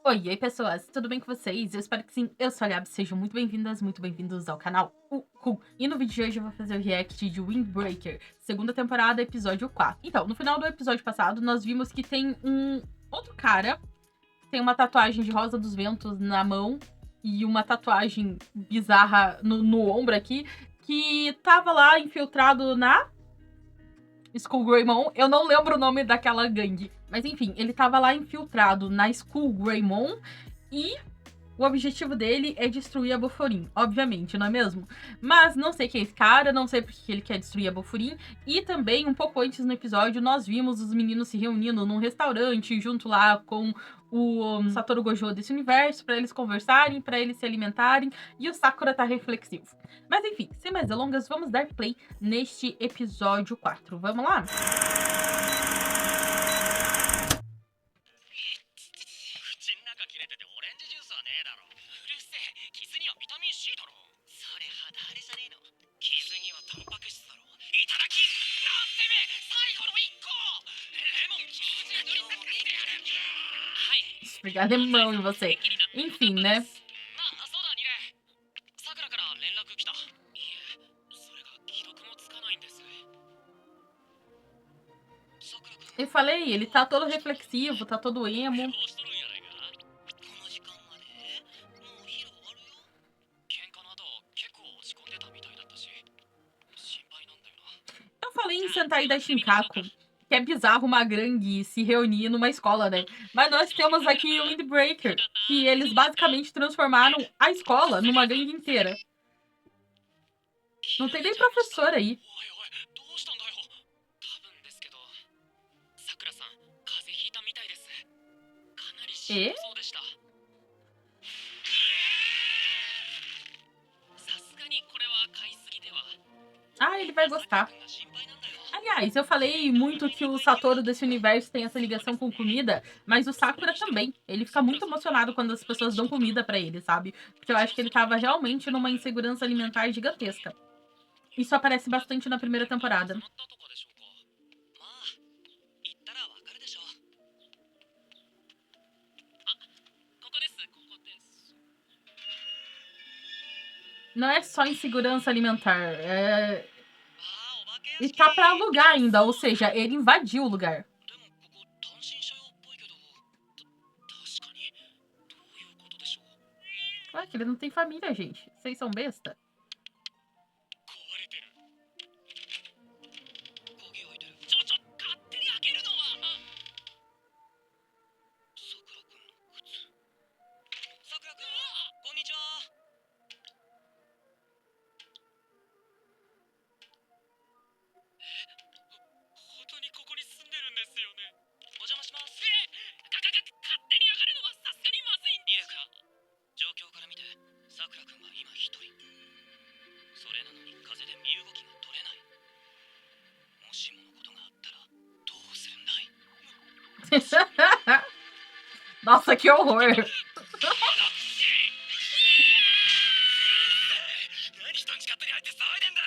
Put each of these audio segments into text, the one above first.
Oi, e aí pessoas, tudo bem com vocês? Eu espero que sim, eu sou a Gabi, sejam muito bem-vindas, muito bem-vindos ao canal Uhul. E no vídeo de hoje eu vou fazer o react de Windbreaker, segunda temporada, episódio 4. Então, no final do episódio passado, nós vimos que tem um outro cara, tem uma tatuagem de Rosa dos Ventos na mão e uma tatuagem bizarra no ombro aqui, que tava lá infiltrado na Skull Greymon. Eu não lembro o nome daquela gangue. Mas enfim, ele tava lá infiltrado na Skull Greymon e o objetivo dele é destruir a Boforin, obviamente, não é mesmo? Mas não sei quem é esse cara, não sei porque ele quer destruir a Boforin. E também, um pouco antes no episódio, nós vimos os meninos se reunindo num restaurante, junto lá com o Satoru Gojo desse universo, pra eles conversarem, pra eles se alimentarem. E o Sakura tá reflexivo. Mas enfim, sem mais delongas, vamos dar play neste episódio 4. Vamos lá? 口ん中切れててオレンジジュースはねえだろ。うるせえ、傷にはビタミン C だろ。それ肌荒れじゃねえの。傷にはタンパク質だろ。いただきなんてめえ、最後の一個レモン傷口に塗りたくってやる。はい。 Pegar limão em você. Enfim, né? まあ、そうだ、ニレ。さくらから連絡来た。いえ、それが既読もつかないんです。さくら君。 Eu falei, ele tá todo reflexivo, tá todo emo. どうしとるんやないか。この時間までもうお昼終わるよ。喧嘩の後結構落ち込んでたみたいだったし心配なんだよな。 Eu falei em Sentai da Shinkaku, que é bizarro uma gangue se reunir numa escola, né? Mas nós temos aqui o Windbreaker, que eles basicamente transformaram a escola numa gangue inteira. Não tem nem professor aí. おいおい、どうしたんだよ。多分ですけど、さくらさん風邪ひいたみたいです。かなりしんどそうでした。さすがにこれは買いすぎでは。 Ah, ele vai gostar. が心配なんだよ。 Aliás, eu falei muito que o Satoru desse universo tem essa ligação com comida, mas o Sakura também. Ele fica muito emocionado quando as pessoas dão comida pra ele, sabe? Porque eu acho que ele tava realmente numa insegurança alimentar gigantesca. Isso aparece bastante na primeira temporada. まったとかでしょうか。まあ、言ったらわかるでしょう。あ、ここです、ここです。 Não é só insegurança alimentar, ああ、お化け屋 ele 敷。 tá pra alugar ainda, ou seja, ele invadiu o lugar. でもここ単身者用っぽいけど、確かにどういうことでしょう。 Claro que ele não tem família, gente. Vocês são besta? 壊れてる。鍵開いてる。勝手に開けるのは。さくらくんの靴。さくらくん、こんにちは。本当にここに住んでるんですよね。お邪魔します。勝手に上がるのはさすがにまずい。ニレ君、状況から見てさくら君は今一人。それなのに風で身動きが取れない。もしものことがあったらどうするんだい。 Nossa, que horror! 何人んち勝手に入って騒いでんだ。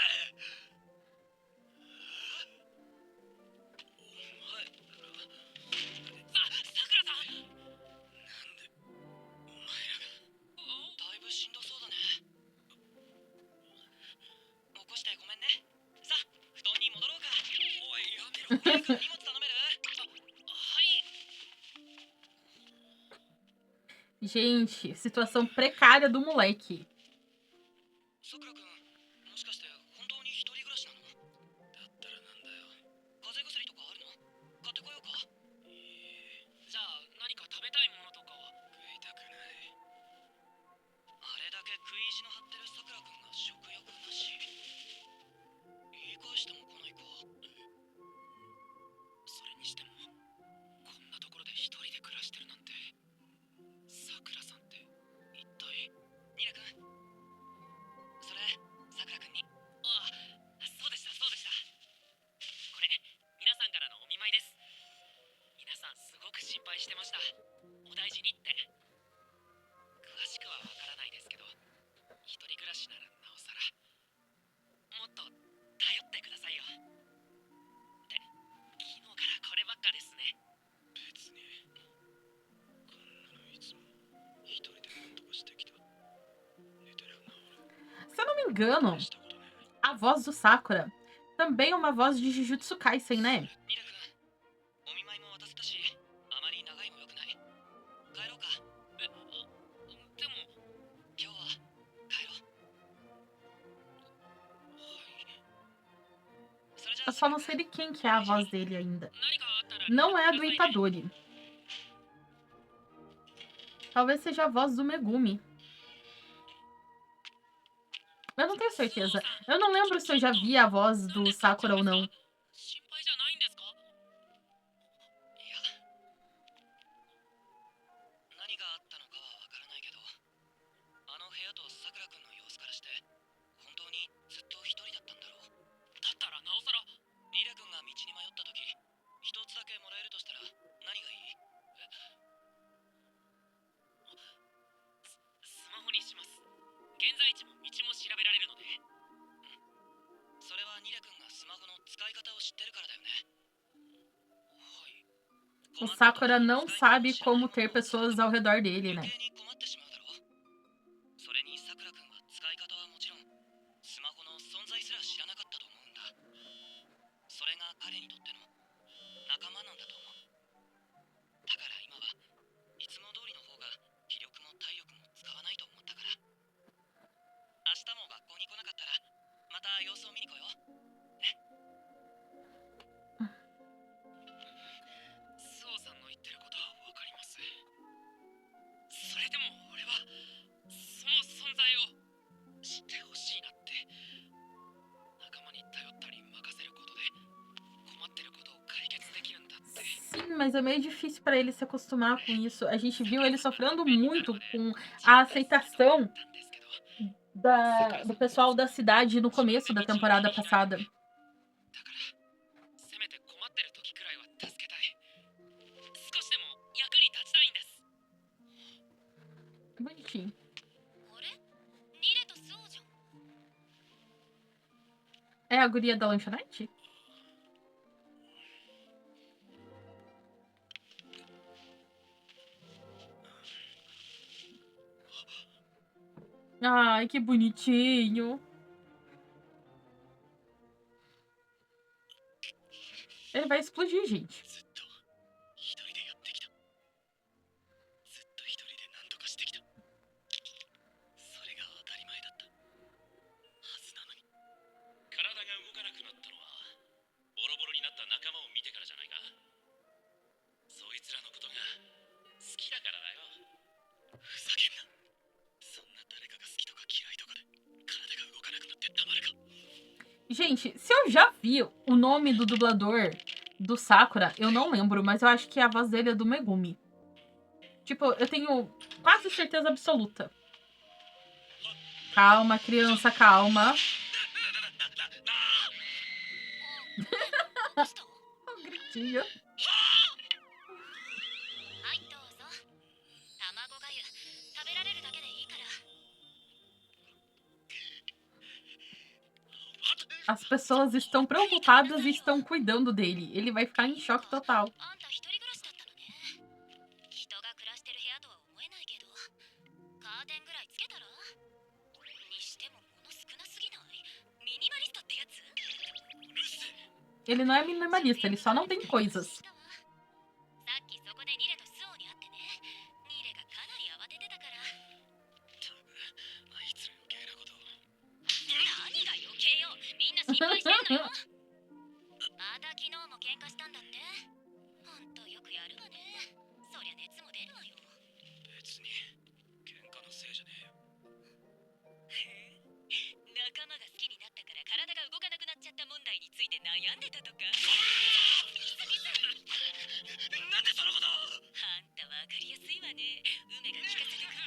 お前さくらさん、なんでお前らが。だいぶしんどそうだね。起こしてごめんね。さあ布団に戻ろうか。おいやめろ。早く荷物頼める。はい。 Gente, situação precária do moleque. さくらくん、もしかして本当に一人暮らしなの？だったらなんだよ。風邪薬とかあるの？買ってこようか。じゃあ何か食べたいものとかは？食いたくない。あれだけ食い意地の張ってるさくらくんが食欲なし。言い返しても来ないか。それにしてもこんなところで一人で暮らしてるなんて。さくらさんって一体。ニラくん、それ engano, a voz do Sakura também é uma voz de Jujutsu Kaisen, né? ニラ君お見舞いも渡せたしあまり長いもよくない帰ろうかでも今日は帰ろうはいそれじゃ Eu あ só não sei de quem que é a voz dele ainda. 何かあったら Não é a do Itadori. Talvez seja a voz do Megumi. Eu não tenho certeza. Eu não lembro se eu já vi a voz do Sakura ou não. 心配じゃないんですかいや何があったのかはわからないけどあの部屋とさくらくんの様子からして本当にずっと一人だったんだろうだったらなおさらニラくんが道に迷った時一つだけもらえるとしたら何がいいスマホにします現在地も道も調べられるのでそれはニラくんがスマホの使い方を知ってるからだよね O Sakura não sabe como ter pessoas ao redor dele, né? 余計に困ってしまうだろうそれにさくらくんは使い方はもちろんスマホの存在すら知らなかったと思うんだそれが彼にとっての仲間なんだと思うだから今はいつも通りの方が気力も体力も使わないと思ったから明日も学校に来なかったらまた様子を見に来ようスオさんの言ってることはわかりますそれでも俺はその存在を知ってほしいなって仲間に頼ったり任せることで困ってることを解決できるんだって Sim, mas é meio difícil pra ele se acostumar com isso. A gente viu ele sofrendo muito com a aceitação なんですけど do pessoal da cidade no começo da temporada passada. だからせめて困ってる時くらいは助けたい少しでも役に立ちたいんです Bonitinho. あれニレとスオじゃん É a guria da lanchonete? Ai, que bonitinho. Ele vai explodir, gente. ずっと一人でやってきたずっと一人で何とかしてきたそれが当たり前だったはずなのに体が動かなくなったのはボロボロになった仲間を見てからじゃないかそいつらのことが好きだからだよふざけんなそんな誰かが好きとか嫌いとかで体が動かなくなってたまるか Gente, se eu já vi o nome do dublador do Sakura, eu não lembro, mas eu acho que a voz dele é do Megumi. Tipo, eu tenho quase certeza absoluta. Calma, criança, calma. Um gritinho. はいどうぞ卵がゆ食べられるだけでいいから As pessoas estão preocupadas e estão cuidando dele. Ele vai ficar em choque total. あんた一人暮らしだったのね人が暮らしてる部屋とは思えないけどカーテンぐらいつけたらにしても物少なすぎないミニマリストってやつうるせえ Ele não é minimalista, ele só não tem coisas. さっきそこでニレとスオに会ってねニレがかなり慌ててたからあいつら余計なこと何が余計よみんな心配してんのよまた昨日も喧嘩したんだってほんとよくやるわねそりゃ熱も出るわよ別に喧嘩のせいじゃねえよ仲間が好きになったから体が動かなくなっちゃった問題について悩んでたとかなんでそのことあんたわかりやすいわね梅が聞かせてくる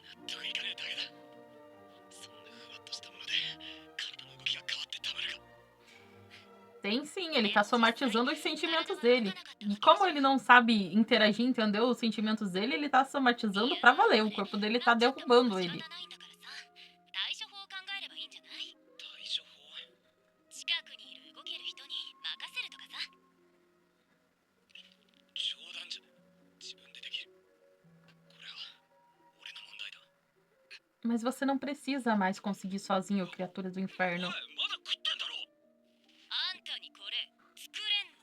納得いかねえだけだそんなふわっとしたもので体の動きが変わってたまるか Tem sim, ele tá somatizando os sentimentos dele. E como ele não sabe interagir, entendeu? Os sentimentos dele, ele tá somatizando pra valer. O corpo dele tá derrubando ele. 対処法を考えればいいんじゃない対処法近くにいる動ける人に任せるとかさ冗談じゃ自分でできるこれは Mas você não precisa mais conseguir sozinho, criaturas do おい inferno. まだ食ってんだろあんたにこれ作れんの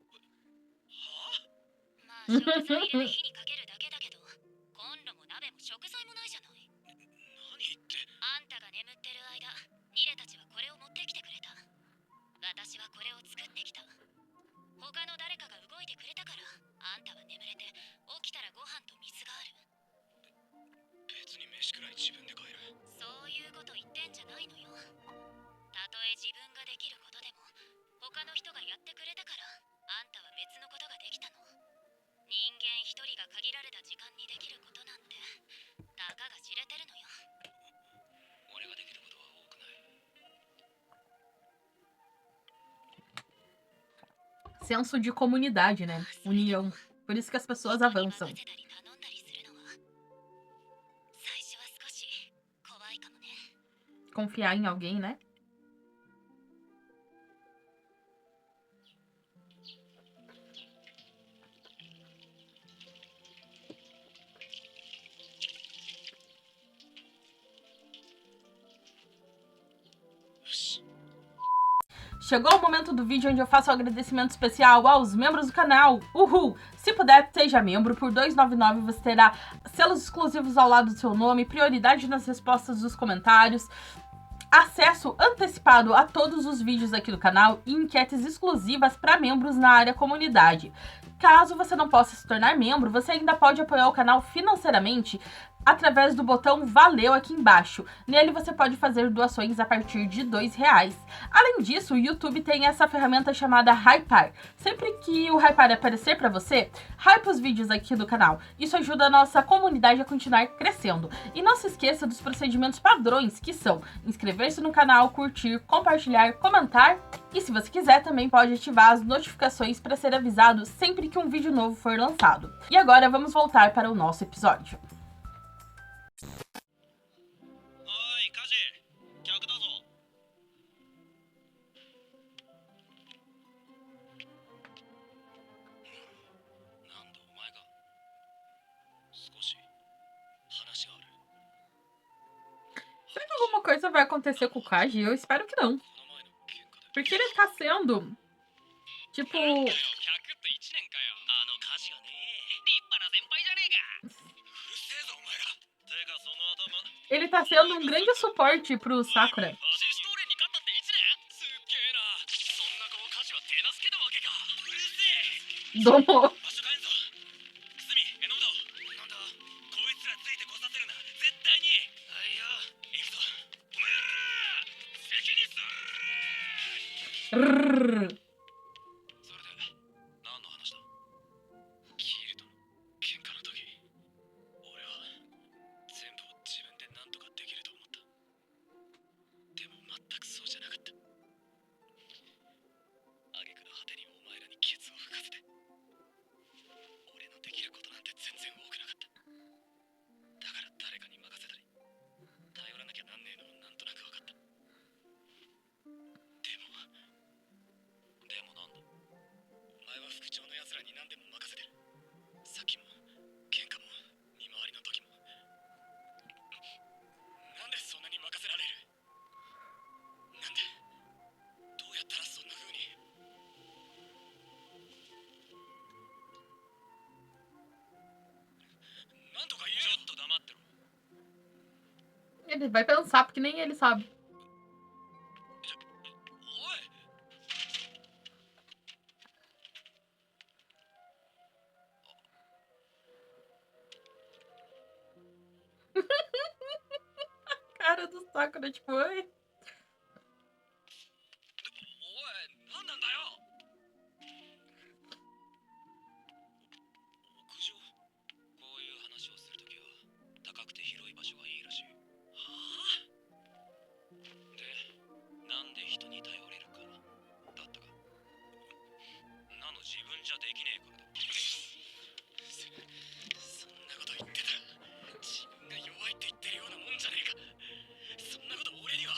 はまあ食材入れて火にかけるだけだけどコンロも鍋も食材もないじゃない何言ってあんたが眠ってる間ニレたちはこれを持ってきてくれた私はこれを作ってきた他の誰かが動いてくれたからあんたは眠れて起きたらご飯と水がある別に飯くらい自分で買えるそういうこと言ってんじゃないのよたとえ自分ができることでも他の人がやってくれたからあんたは別のことができたの人間一人が限られた時間にできることなんてたかが知れてるのよ俺ができることは多くない Senso de comunidade, né? União. Por isso que as pessoas avançam. 任せたり頼んだりするのは最初は少し怖いかもね Confiar em alguém, né? Chegou o momento do vídeo onde eu faço um agradecimento especial aos membros do canal. Uhul! Se puder, seja membro. Por R$ 2,99 você terá selos exclusivos ao lado do seu nome, prioridade nas respostas dos comentários, acesso antecipado a todos os vídeos aqui do canal e enquetes exclusivas para membros na área comunidade. Caso você não possa se tornar membro, você ainda pode apoiar o canal financeiramente através do botão Valeu aqui embaixo. Nele você pode fazer doações a partir de R$2. Além disso, o YouTube tem essa ferramenta chamada Hypar. Sempre que o Hypar aparecer para você, hype os vídeos aqui do canal. Isso ajuda a nossa comunidade a continuar crescendo. E não se esqueça dos procedimentos padrões, que são inscrever-se no canal, curtir, compartilhar, comentar. E se você quiser, também pode ativar as notificações para ser avisado sempre que um vídeo novo for lançado. E agora vamos voltar para o nosso episódio. おいカジ客だぞなんだお前か少し話がある Será que alguma coisa vai acontecer com o Kaji? Eu espero que não. この前の喧嘩で Porque ele tá sendo, tipo... 100って1年かよあのカジがね立派な先輩じゃねえかうるせえぞお前らてかその頭 Ele tá sendo um grande suporte pro Sakura. アシスト連に勝ったって1年すっげえなそんな子をカジは手なずけたわけかうるせえ Domo. 場所変えんぞ久住榎本なんだこいつらついてこさせるな絶対にはいよ行くぞお前ら責任する Rrr. それで何の話だキールとの喧嘩の時俺は全部を自分で何とかできると思ったでも全くそうじゃなかった挙句の果てにお前らにケツを吹かせて俺のできることなんて全然多くなかっただから誰かに任せたり頼らなきゃなんねえのもなんとなく分かったでもなんだお前は副長の奴らに何でも任せてるさっきも喧嘩も見回りの時もなんでそんなに任せられるなんでどうやったらそんな風になんとか言えよちょっと黙ってろ Ele vai pensar, porque nem ele sabe. おい Cara do Sakura, tipo, oi. おい何なんだよ屋上こういう話をするときは高くて広い場所がいいらしいはあでなんで人に頼れるからだったかなの自分じゃできねえからだそんなこと言ってたら自分が弱いって言ってるようなもんじゃねえかそんなこと俺には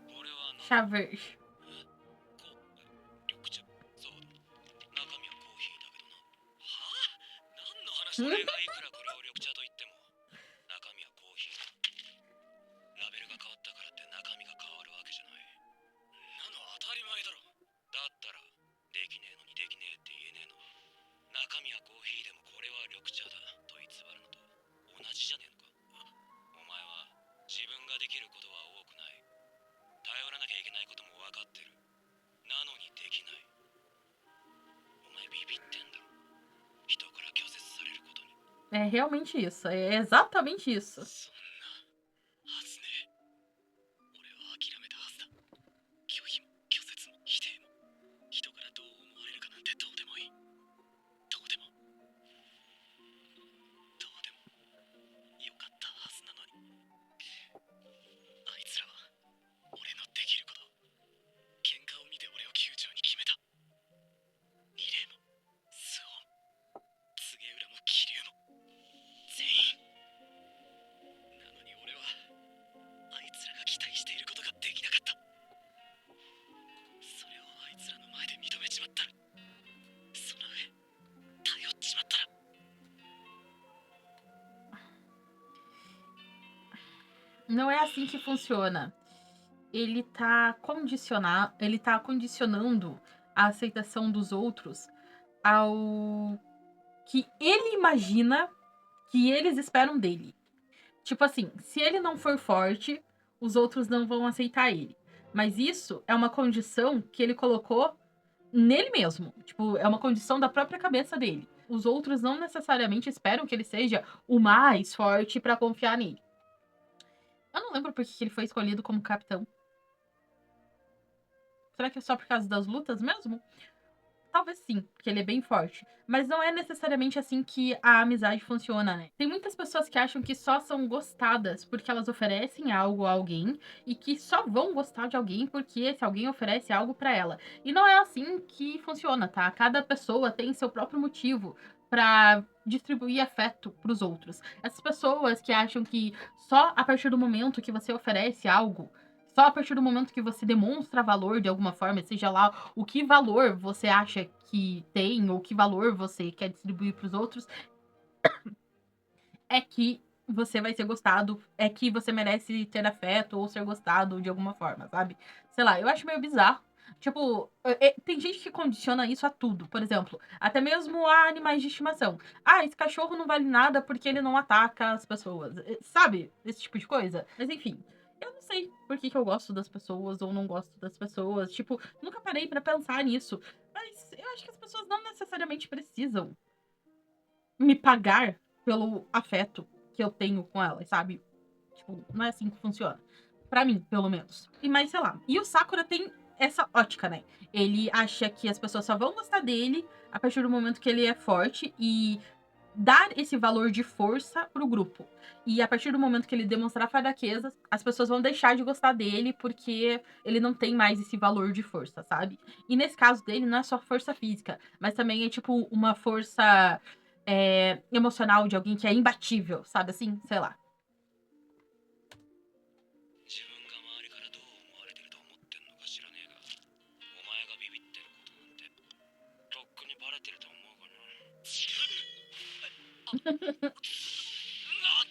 俺は Chá verde. 緑それがいくら不良緑茶といっても中身はコーヒーだ。ラベルが変わったからって中身が変わるわけじゃない。なの当たり前だろ。だったらできねえのにできねえって言えねえのは、中身はコーヒーでもこれは緑茶だと偽るのと同じじゃねえのか。お前は自分ができることは多くない。頼らなきゃいけないことも分かってる。なのにできない。お前ビビってんだろ。人から拒絶されることに。 É realmente isso. É exatamente isso. そんなはずねえ。俺は諦めたはずだ。拒否も拒絶も否定も人からどう思われるかなんてどうでもいい。どうでもよかったはずなのに。あいつらは俺のできること、喧嘩を見て俺を酋長に決めた。二霊もスオン、告げ浦も気流も全員。なのに俺はあいつらが期待していることができなかった。それをあいつらの前で認めちまったら、その上頼っちまったら。 Não é assim que funciona. Ele tá condicionando a aceitação dos outros ao que ele imagina que eles esperam dele. Tipo assim, se ele não for forte, os outros não vão aceitar ele. Mas isso é uma condição que ele colocou nele mesmo. Tipo, é uma condição da própria cabeça dele. Os outros não necessariamente esperam que ele seja o mais forte pra confiar nele. Eu não lembro por que ele foi escolhido como capitão. Será que é só por causa das lutas mesmo? Talvez sim, porque ele é bem forte. Mas não é necessariamente assim que a amizade funciona, né? Tem muitas pessoas que acham que só são gostadas porque elas oferecem algo a alguém e que só vão gostar de alguém porque esse alguém oferece algo pra ela. E não é assim que funciona, tá? Cada pessoa tem seu próprio motivo pra distribuir afeto pros outros. Essas pessoas que acham que só a partir do momento que você oferece algo, só a partir do momento que você demonstra valor de alguma forma, seja lá o que valor você acha que tem ou que valor você quer distribuir para os outros, é que você vai ser gostado, é que você merece ter afeto ou ser gostado de alguma forma, sabe? Sei lá, eu acho meio bizarro. Tipo, tem gente que condiciona isso a tudo. Por exemplo, até mesmo a animais de estimação. Ah, esse cachorro não vale nada porque ele não ataca as pessoas. Sabe? Esse tipo de coisa. Mas enfim, eu não sei por que eu gosto das pessoas ou não gosto das pessoas. Tipo, nunca parei pra pensar nisso. Mas eu acho que as pessoas não necessariamente precisam me pagar pelo afeto que eu tenho com elas, sabe? Tipo, não é assim que funciona. Pra mim, pelo menos. E mais, sei lá. E o Sakura tem essa ótica, né? Ele acha que as pessoas só vão gostar dele a partir do momento que ele é forte e dar esse valor de força pro grupo. E a partir do momento que ele demonstrar fraquezas, as pessoas vão deixar de gostar dele porque ele não tem mais esse valor de força, sabe? E nesse caso dele, não é só força física, mas também é tipo uma força emocional de alguém que é imbatível, sabe assim? Sei lá. 自分が周りからどう思われてると思ってんのか知らねえが、お前がビビってることなんてとっくにバレてると思うかな。なんで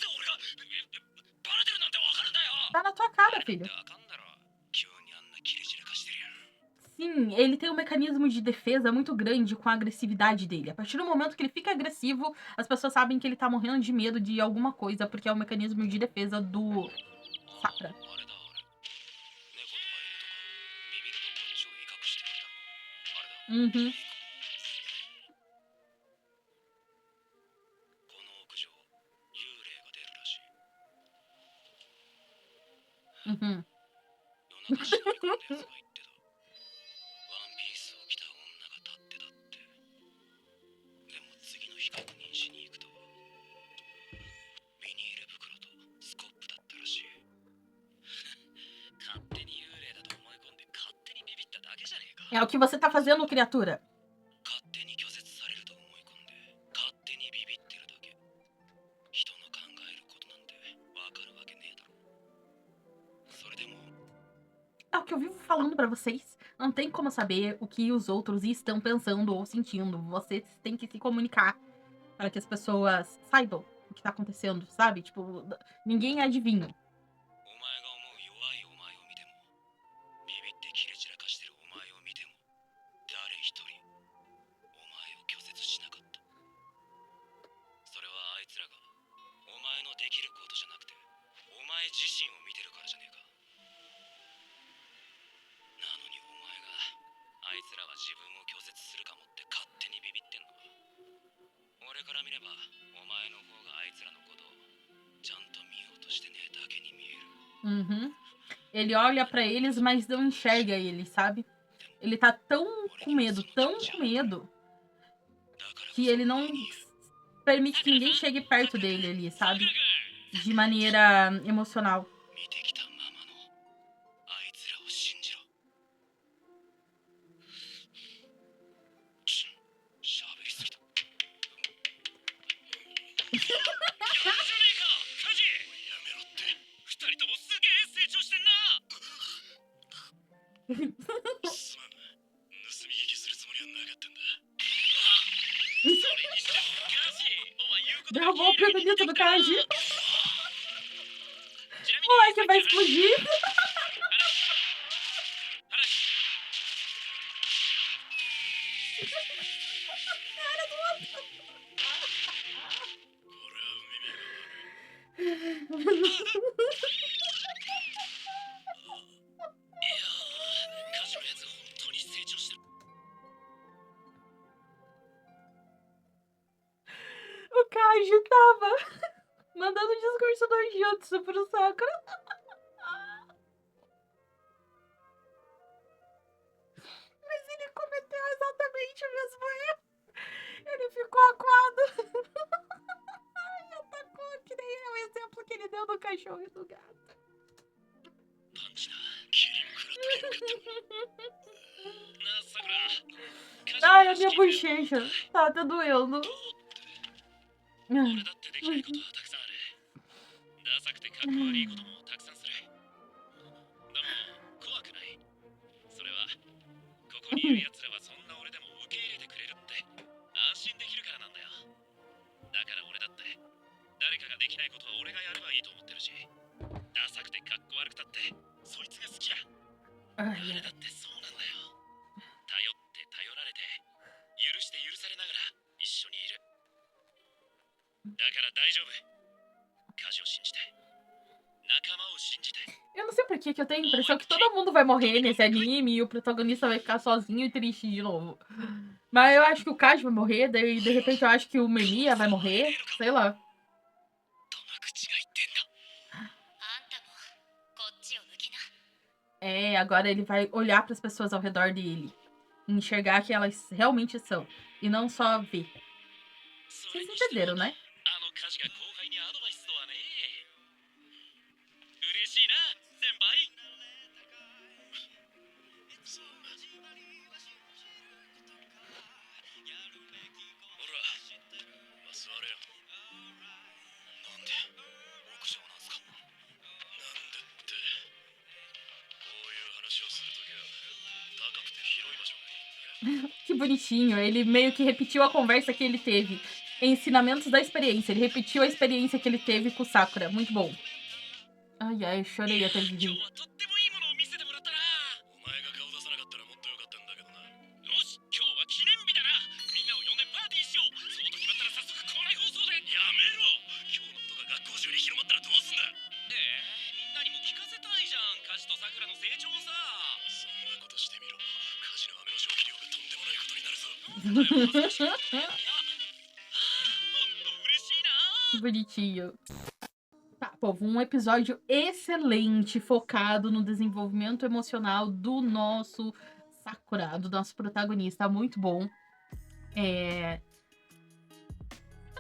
俺がバレてるなんてわかるんだよ。 Tá na tua cara, filho. あかんだろ。急にあんなキレ散らかしてるやん。 Sim, ele tem um mecanismo de defesa muito grande com a agressividade dele. A partir do momento que ele fica agressivo, as pessoas sabem que ele tá morrendo de medo de alguma coisa, porque é o mecanismo de defesa do Sakura. あれだあれ。猫とか犬とかビビるとこっちを威嚇してくるだ。あれだ。 Uhum. この屋上、幽霊が出るらしい。 Uhum. 夜中忍び込んだやつが言ってた。ワンピースを着た女が立ってたって。でも次の日確認しに行くとビニール袋とスコップだったらしい。勝手に幽霊だと思い込んで勝手にビビっただけじゃねえか。 É o que você tá fazendo, criatura. 勝手に拒絶されると思い込んで勝手にビビってるだけ。人の考えることなんてわかるわけねえだろ。それでも É o que eu vivo falando pra vocês. Não tem como saber o que os outros estão pensando ou sentindo. Vocês têm que se comunicar para que as pessoas saibam o que tá acontecendo, sabe? Tipo, ninguém adivinha. お前が思う弱いお前を見てもビビってキレ散らかしてるお前を見ても誰一人お前を拒絶しなかった。それはあいつらがお前のできることじゃなくてお前自身を見てるからじゃねえか。なのにお前があいつらは自分を拒絶するかもって勝手にビビってんのか。俺から見ればお前の方があいつらのことをちゃんと見ようとしてねえだけに見える。 Uhum. Ele olha pra eles, mas não enxerga eles, sabe? Ele tá tão com medo, que ele não permite que ninguém chegue perto dele ali, sabe? De maneira emocional. 見てきたままのあいつらを信じろ。しゃべりすぎた。やるじゃねえかカジ。やめろって。二人ともすげえ成長してんな。すまん。盗み聞きするつもりはなかったんだ。それにしてもカジ、お前言うことが Derrubou o pirulito do Kaji. ちなみ O moleque vai explodir. カジのやつ本当に成長してる。 O Kaji tava mandando discurso do Jutsu pro Sakura. Mas ele cometeu exatamente o mesmo erro. Ele ficou acuado. Ai, atacou, que nem o exemplo que ele deu do cachorro e do gato. パンチな。キリン食らっとけよかった。なあ、さくら。 Ai, a minha bochecha. Tá doendo. 俺だってできないことはたくさんある。ダサくてかっこ悪いこともたくさんする。でも怖くない。それはここにいる奴らはそんな俺でも受け入れてくれるって安心できるからなんだよ。だから俺だって誰かができないことは俺がやればいいと思ってるし、ダサくてかっこ悪くたってそいつが好きだ。 Ai, 誰だってそうなんだよ。頼って頼られて許して許されながら一緒にいる。だから大丈夫。カジを信じて。仲間を信じて。 eu não sei por que eu tenho a impressão que todo mundo vai morrer nesse anime e o protagonista vai ficar sozinho e triste de novo. Mas eu acho que o Kaji vai morrer, daí de repente eu acho que o Memiya vai morrer, sei lá. どの口が言ってんだ。あんたもこっちを向きな。 É, agora ele vai olhar para as pessoas ao redor dele, enxergar que elas realmente são, e não só ver. それ Vocês にしても entenderam, né? あのカジが後輩にアドバイスとはね。嬉しいな、先輩。ほら、まあ、座れよ。なんで屋上なんすか。なんでって、こういう話をするときは高くて広い場所がいいんだよ。 Que bonitinho, ele meio que repetiu a conversa que ele teve. Ensinamentos da experiência, ele repetiu a experiência que ele teve com o Sakura, muito bom. Ai, ai, eu chorei até de 今日 rir. はとってもいいものを見せてもらったな。お前が顔出さなかったらもっとよかったんだけどな。よし、今日は記念日だな。みんなを呼んでパーティーしよう。そうと決まったら早速校内放送で。やめろ。今日のことが学校中に広まったらどうすんだ。みんなにも聞かせたいじゃん。カジとサクラの成長をさ。そんなことしてみろ。カジの飴の消費量がとんでもないことになるぞ。なんだよ、恥ずかしい。いや、ほんと嬉しいな。 Que bonitinho. Tá, povo, um episódio excelente, focado no desenvolvimento emocional do nosso Sakura, do nosso protagonista. Muito bom. Eu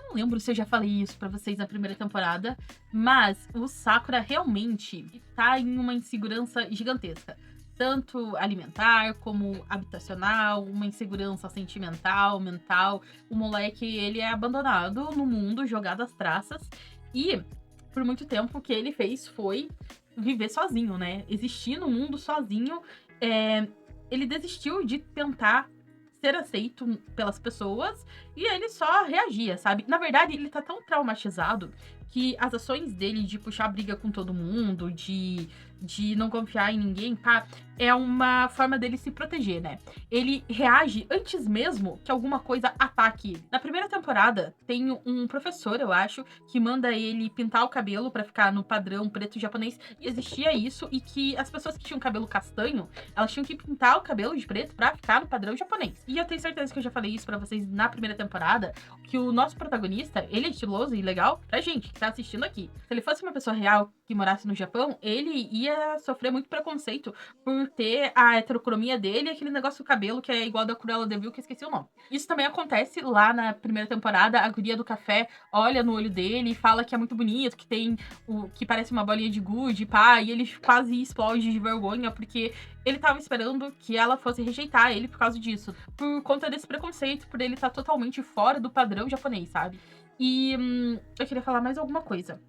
não lembro se eu já falei isso pra vocês na primeira temporada, mas o Sakura realmente tá em uma insegurança gigantesca. Tanto alimentar, como habitacional, uma insegurança sentimental, mental. O moleque, ele é abandonado no mundo, jogado às traças. E, por muito tempo, o que ele fez foi viver sozinho, né? Existir no mundo sozinho. Ele desistiu de tentar ser aceito pelas pessoas e ele só reagia, sabe? Na verdade, ele tá tão traumatizado que as ações dele de puxar briga com todo mundo, de não confiar em ninguém, pá, é uma forma dele se proteger, né? Ele reage antes mesmo que alguma coisa ataque ele. Na primeira temporada, tem um professor, eu acho, que manda ele pintar o cabelo pra ficar no padrão preto japonês. E existia isso, e que as pessoas que tinham cabelo castanho, elas tinham que pintar o cabelo de preto pra ficar no padrão japonês. E eu tenho certeza que eu já falei isso pra vocês na primeira temporada, que o nosso protagonista, ele é estiloso e legal pra gente que tá assistindo aqui. Se ele fosse uma pessoa real que morasse no Japão, ele ia sofrer muito preconceito por ter a heterocromia dele e aquele negócio do cabelo que é igual da Cruella de Vil, que eu esqueci o nome. Isso também acontece lá na primeira temporada. A guria do café olha no olho dele e fala que é muito bonito, que tem que parece uma bolinha de gude, pá, e ele quase explode de vergonha porque ele tava esperando que ela fosse rejeitar ele por causa disso, por conta desse preconceito, por ele estar totalmente fora do padrão japonês, sabe? E eu queria falar mais alguma coisa.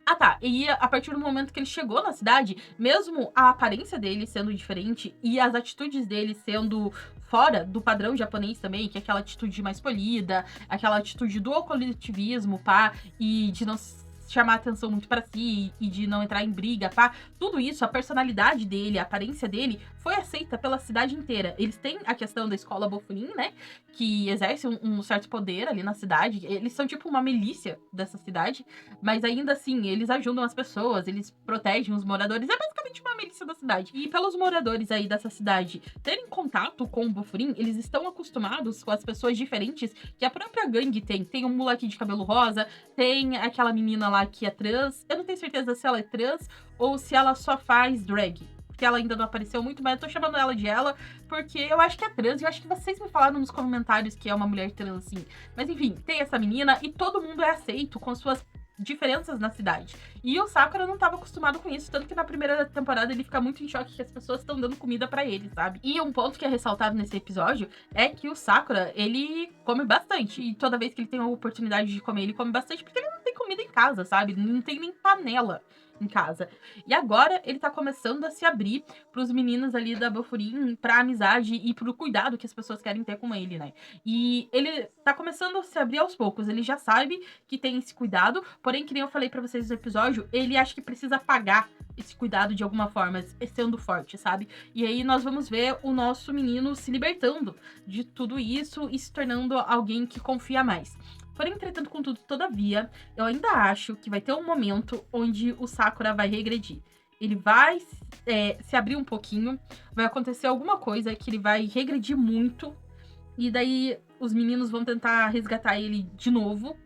Ah, tá. E a partir do momento que ele chegou na cidade, mesmo a aparência dele sendo diferente e as atitudes dele sendo fora do padrão japonês também, que é aquela atitude mais polida, aquela atitude do coletivismo, pá, e de não chamar atenção muito pra si e de não entrar em briga, pá. Tudo isso, a personalidade dele, a aparência dele, foi aceita pela cidade inteira. Eles têm a questão da escola Bofurin, né, que exerce um certo poder ali na cidade. Eles são tipo uma milícia dessa cidade, mas ainda assim, eles ajudam as pessoas, eles protegem os moradores. É basicamente uma milícia da cidade. E pelos moradores aí dessa cidade terem contato com o Bofurin, eles estão acostumados com as pessoas diferentes que a própria gangue tem. Tem um moleque de cabelo rosa, tem aquela menina lá que é trans. Eu não tenho certeza se ela é trans ou se ela só faz drag, porque ela ainda não apareceu muito, mas eu tô chamando ela de ela porque eu acho que é trans e eu acho que vocês me falaram nos comentários que é uma mulher trans, assim. Mas enfim, tem essa menina e todo mundo é aceito com suas diferenças na cidade. E o Sakura não tava acostumado com isso, tanto que na primeira temporada ele fica muito em choque que as pessoas estão dando comida pra ele, sabe? E um ponto que é ressaltado nesse episódio é que o Sakura, ele come bastante. E toda vez que ele tem a oportunidade de comer, ele come bastante porque ele não tem comida em casa, sabe? Não tem nem panela em casa. E agora ele tá começando a se abrir pros meninos ali da Bofurin, pra amizade e pro cuidado que as pessoas querem ter com ele, né? E ele tá começando a se abrir aos poucos. Ele já sabe que tem esse cuidado, porém, que nem eu falei pra vocês no episódio, ele acha que precisa pagar esse cuidado de alguma forma, sendo forte, sabe? E aí nós vamos ver o nosso menino se libertando de tudo isso e se tornando alguém que confia mais. Porém, entretanto, contudo, todavia, eu ainda acho que vai ter um momento onde o Sakura vai regredir. Ele vai se abrir um pouquinho, vai acontecer alguma coisa que ele vai regredir muito, e daí os meninos vão tentar resgatar ele de novo,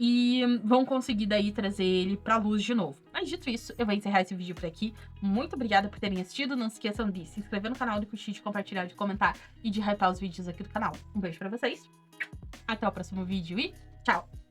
e vão conseguir daí trazer ele pra luz de novo. Mas dito isso, eu vou encerrar esse vídeo por aqui. Muito obrigada por terem assistido. Não se esqueçam de se inscrever no canal, de curtir, de compartilhar, de comentar e de hypar os vídeos aqui do canal. Um beijo pra vocês. Até o próximo vídeo e tchau!